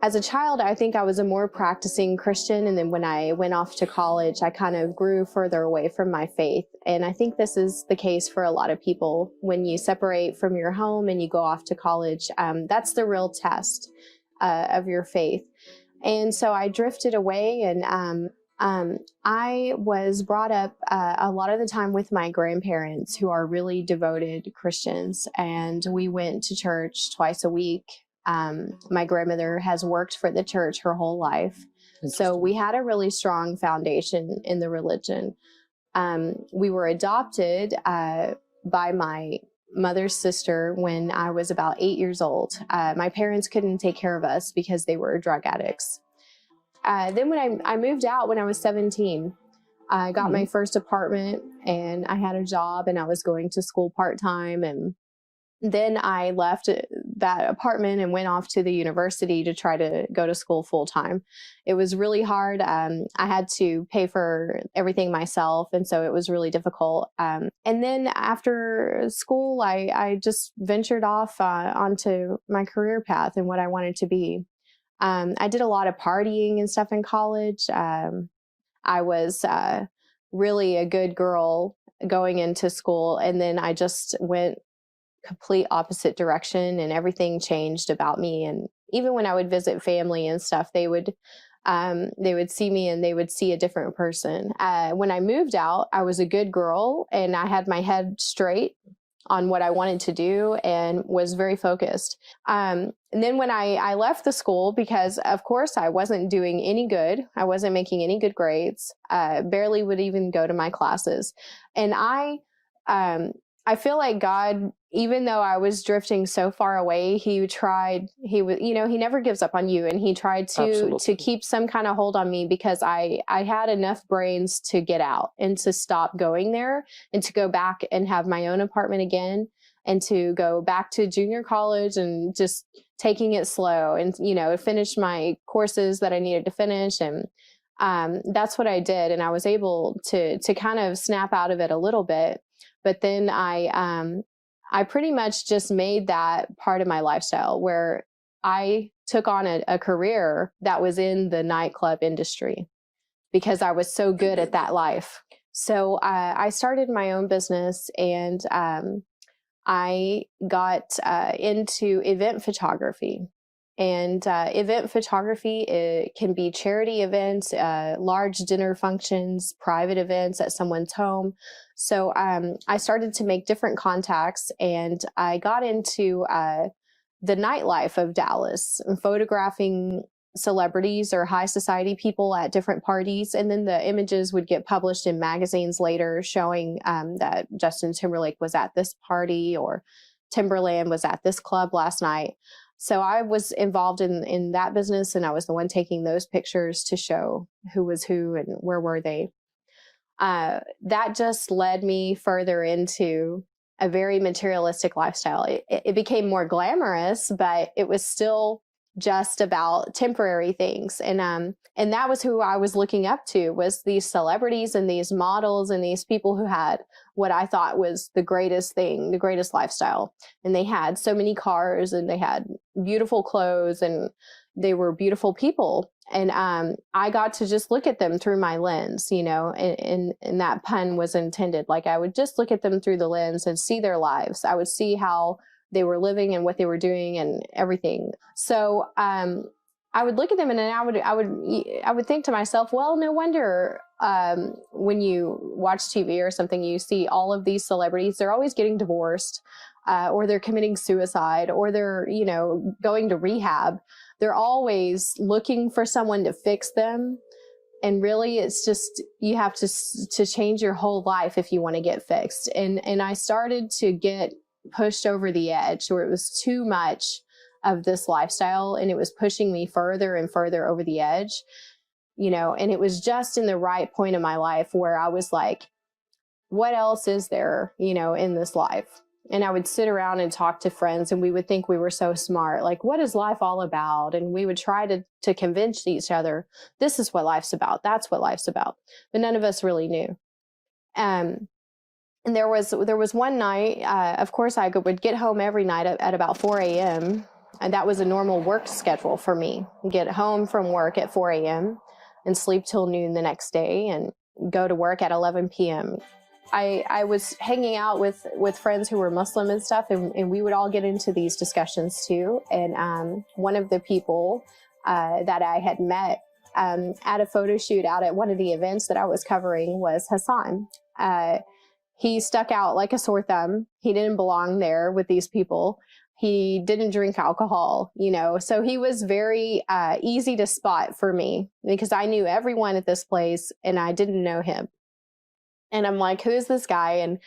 As a child, I think I was a more practicing Christian. And then when I went off to college, I kind of grew further away from my faith. And I think this is the case for a lot of people. When you separate from your home and you go off to college, that's the real test of your faith. And so I drifted away, and I was brought up a lot of the time with my grandparents, who are really devoted Christians, and we went to church twice a week. My grandmother has worked for the church her whole life, so we had a really strong foundation in the religion. We were adopted by my mother's sister when I was about 8 years old. My parents couldn't take care of us because they were drug addicts. Then when I moved out when I was 17, I got my first apartment, and I had a job, and I was going to school part-time. And then I left that apartment and went off to the university to try to go to school full-time. It was really hard. I had to pay for everything myself, and so it was really difficult. And then after school, I just ventured off onto my career path and what I wanted to be. I did a lot of partying and stuff in college. I was really a good girl going into school, and then I just went complete opposite direction, and everything changed about me. And even when I would visit family and stuff, they would see me and they would see a different person. When I moved out, I was a good girl, and I had my head straight on what I wanted to do and was very focused. And then when I left the school, because of course I wasn't doing any good, I wasn't making any good grades, barely would even go to my classes. And I feel like God, even though I was drifting so far away, he never gives up on you. And he tried to keep some kind of hold on me, because I had enough brains to get out and to stop going there and to go back and have my own apartment again, and to go back to junior college and just taking it slow and, finish my courses that I needed to finish. And that's what I did. And I was able to kind of snap out of it a little bit. But then I pretty much just made that part of my lifestyle, where I took on a career that was in the nightclub industry because I was so good at that life. So I started my own business, and I got into event photography. And event photography, it can be charity events, large dinner functions, private events at someone's home. So I started to make different contacts, and I got into the nightlife of Dallas, photographing celebrities or high society people at different parties. And then the images would get published in magazines later, showing that Justin Timberlake was at this party, or Timberland was at this club last night. So I was involved in that business, and I was the one taking those pictures to show who was who and where were they. That just led me further into a very materialistic lifestyle. It became more glamorous, but it was still just about temporary things. And that was who I was looking up to, was these celebrities and these models and these people who had what I thought was the greatest thing, the greatest lifestyle. And they had so many cars, and they had beautiful clothes, and they were beautiful people. And I got to just look at them through my lens, and that pun was intended. Like, I would just look at them through the lens and see their lives. I would see how they were living and what they were doing and everything. So I would look at them, and then I would think to myself, well, no wonder when you watch TV or something, you see all of these celebrities, they're always getting divorced, or they're committing suicide, or they're, going to rehab. They're always looking for someone to fix them. And really, it's just, you have to change your whole life if you want to get fixed. And I started to get pushed over the edge, where it was too much of this lifestyle, and it was pushing me further and further over the edge, and it was just in the right point of my life where I was like, what else is there, in this life? And I would sit around and talk to friends, and we would think we were so smart. Like, what is life all about? And we would try to convince each other, this is what life's about. That's what life's about. But none of us really knew. And there was one night, of course, I would get home every night at about 4 a.m. And that was a normal work schedule for me. Get home from work at 4 a.m. and sleep till noon the next day and go to work at 11 p.m. I was hanging out with friends who were Muslim and stuff, and we would all get into these discussions too. And one of the people that I had met at a photo shoot out at one of the events that I was covering was Hassan. He stuck out like a sore thumb. He didn't belong there with these people. He didn't drink alcohol, you know, so he was very easy to spot for me because I knew everyone at this place and I didn't know him. And I'm like, who is this guy? And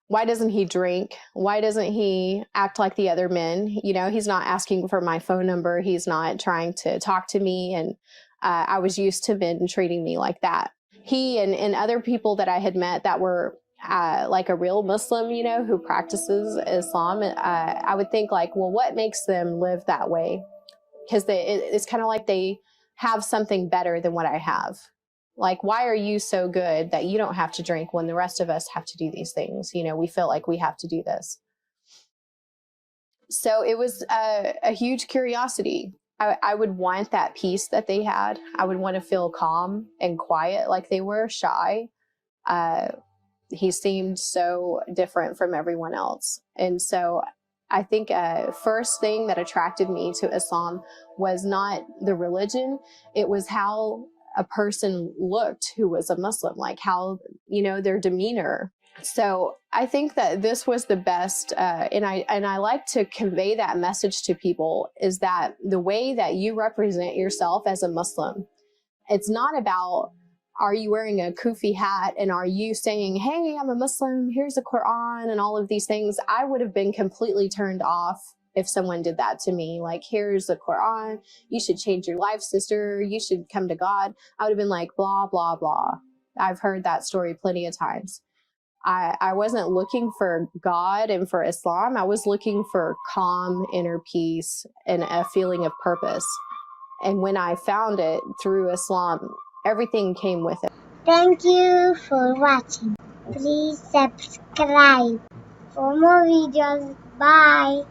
why doesn't he drink? Why doesn't he act like the other men? You know, he's not asking for my phone number. He's not trying to talk to me. And I was used to men treating me like that. He and other people that I had met that were like a real Muslim, you know, who practices Islam, I would think like, well, what makes them live that way? Because it's kind of like they have something better than what I have. Like, why are you so good that you don't have to drink when the rest of us have to do these things? You know, we feel like we have to do this. So it was a huge curiosity. I would want that peace that they had. I would want to feel calm and quiet like they were, shy. He seemed so different from everyone else. And so I think first thing that attracted me to Islam was not the religion. It was how a person looked who was a Muslim, like how, you know, their demeanor. So I think that this was the best, and I like to convey that message to people, is that the way that you represent yourself as a Muslim, it's not about, are you wearing a kufi hat and are you saying, hey, I'm a Muslim, here's a Quran and all of these things. I would have been completely turned off if someone did that to me. Like, here's the Quran, you should change your life, sister, you should come to God. I would have been like, blah, blah, blah. I've heard that story plenty of times. I wasn't looking for God and for Islam. I was looking for calm, inner peace, and a feeling of purpose. And when I found it through Islam, everything came with it. Thank you for watching. Please subscribe for more videos. Bye.